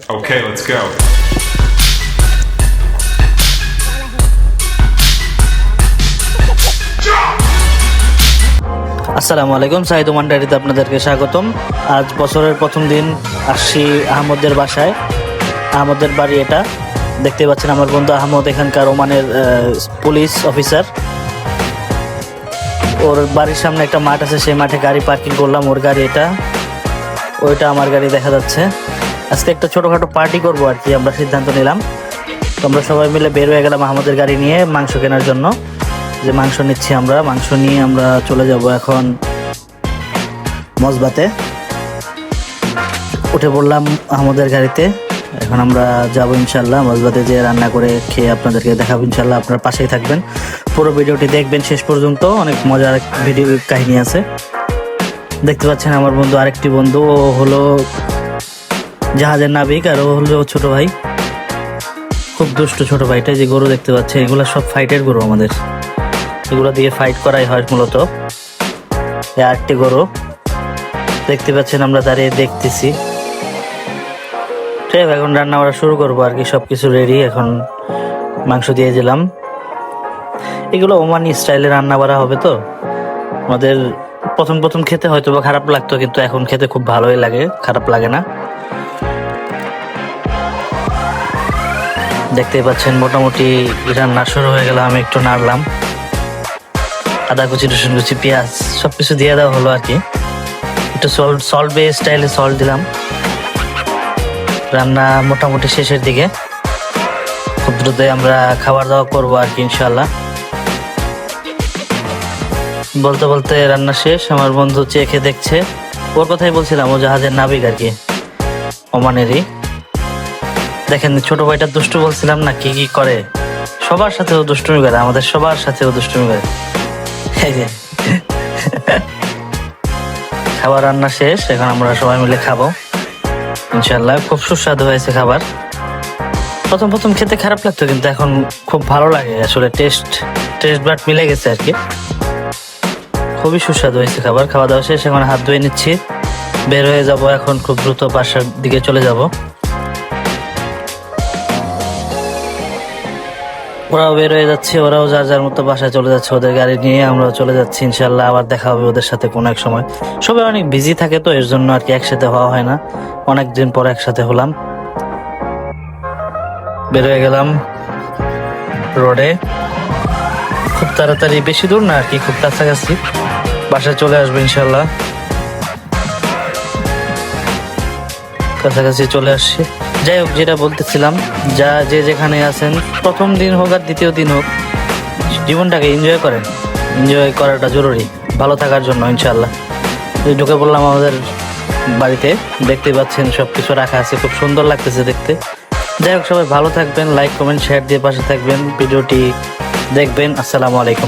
Okay, let's go. আসসালামু আলাইকুম, Saeed Oman ডায়েরিতে আপনাদেরকে স্বাগতম। আজ বছরের প্রথম দিন আসছি আহমদের বাসায়। আহমদের বাড়ি এটা দেখতে পাচ্ছেন। আমার বন্ধু আহমদ এখানকার ওমানের পুলিশ অফিসার। ওর বাড়ির সামনে একটা মাঠ আছে, সেই মাঠে গাড়ি পার্কিং করলাম। ওর গাড়ি এটা, ওইটা আমার গাড়ি দেখা যাচ্ছে। আজকে একটা ছোটোখাটো পার্টি করবো আর কি, আমরা সিদ্ধান্ত নিলাম। তো আমরা সবাই মিলে বের হয়ে গেলাম আহমদের গাড়ি নিয়ে মাংস কেনার জন্য। যে মাংস নিচ্ছি আমরা, মাংস নিয়ে আমরা চলে যাব এখন মসবাতে। উঠে পড়লাম আহমদের গাড়িতে। এখন আমরা যাব ইনশাল্লাহ মসবাতে, যে রান্না করে খেয়ে আপনাদেরকে দেখাবো ইনশাল্লাহ। আপনার পাশেই থাকবেন, পুরো ভিডিওটি দেখবেন শেষ পর্যন্ত। অনেক মজার ভিডিও কাহিনী আছে। দেখতে পাচ্ছেন আমার বন্ধু, আরেকটি বন্ধু, ও হলো জাহাজের নাবিক, আর ও হলো ছোট ভাই, খুব দুষ্ট ছোট ভাইটা। যে গরু দেখতে পাচ্ছেন, এগুলো সব ফাইটের গরু আমাদের, এগুলো দিয়ে ফাইট করাই হয় মূলত। আরেকটি গরু দেখতে পাচ্ছেন, আমরা দাঁড়িয়ে দেখতেছি। ঠিক, এখন রান্না করা শুরু করবো আর কি। সবকিছু রেডি, এখন মাংস দিয়ে দিলাম। এগুলো ওমানি স্টাইলে রান্না করা হবে। তো আমাদের প্রথম প্রথম খেতে হয়তো বা খারাপ লাগতো, কিন্তু এখন খেতে খুব ভালোই লাগে, খারাপ লাগে না। দেখতেই পাচ্ছেন মোটামুটি রান্না শুরু হয়ে গেল। আমি একটু নাড়লাম, আদা কুচি, রসুন কুচি, পেঁয়াজ সবকিছু দিয়ে দেওয়া হলো আর কি। একটু সল্ট বেস স্টাইলে সল্ট দিলাম। রান্না মোটামুটি শেষের দিকে, খুব দ্রুত আমরা খাবার দাওয়া করবো আর কি ইনশাল্লাহ। বলতে বলতে রান্না শেষ। আমার বন্ধু চেখে দেখছে, ওর কথাই বলছিলাম, ও জাহাজের নাবিক আর কি, ওমানেরই। দেখেন ছোট ভাইটা দুষ্টু বলছিলাম না, কি কি করে, সবার সাথে ও দুষ্টুমি করে, আমাদের সবার সাথে ও দুষ্টুমি করে। খাবার রান্না শেষ, এখন আমরা সবাই মিলে খাবো ইনশাল্লাহ। খুব সুস্বাদু হয়েছে খাবার। প্রথম প্রথম খেতে খারাপ লাগতো, কিন্তু এখন খুব ভালো লাগে আসলে। টেস্ট বাট মিলে গেছে আর কি। খুবই সুস্বাদু হয়েছে খাবার। খাওয়া দাওয়া শেষ, এখন হাত ধুয়ে নিচ্ছি, বের হয়ে যাব এখন। খুব দ্রুত বাসার দিকে চলে যাব। ওরাও বের হয়ে যাচ্ছে, ওরাও যার যার মতো বাসায় চলে যাচ্ছে ওদের গাড়ি নিয়ে। আমরাও চলে যাচ্ছি ইনশাল্লাহ। আবার দেখা হবে ওদের সাথে কোনো এক সময়। সবাই অনেক বিজি থাকে, তো এর জন্য আর কি একসাথে হওয়া হয় না। অনেকদিন পর একসাথে হলাম। বের হয়ে গেলাম রোডে। খুব তাড়াতাড়ি, বেশি দূর না আর কি, খুব কাছাকাছি। বাসায় চলে আসবো ইনশাল্লাহ। কাছাকাছি চলে আসছি। যাই হোক, যেটা বলতেছিলাম, যে যেখানে আছেন, প্রথম দিন হোক আর দ্বিতীয় দিন হোক, জীবনটাকে এনজয় করেন। এনজয় করাটা জরুরি ভালো থাকার জন্য ইনশাল্লাহ। ঢুকে পড়লাম আমাদের বাড়িতে। দেখতে পাচ্ছেন সবকিছু রাখা আছে, খুব সুন্দর লাগতেছে দেখতে। যাই হোক, সবাই ভালো থাকবেন, লাইক কমেন্ট শেয়ার দিয়ে পাশে থাকবেন, ভিডিওটি দেখবেন। আসসালামু আলাইকুম।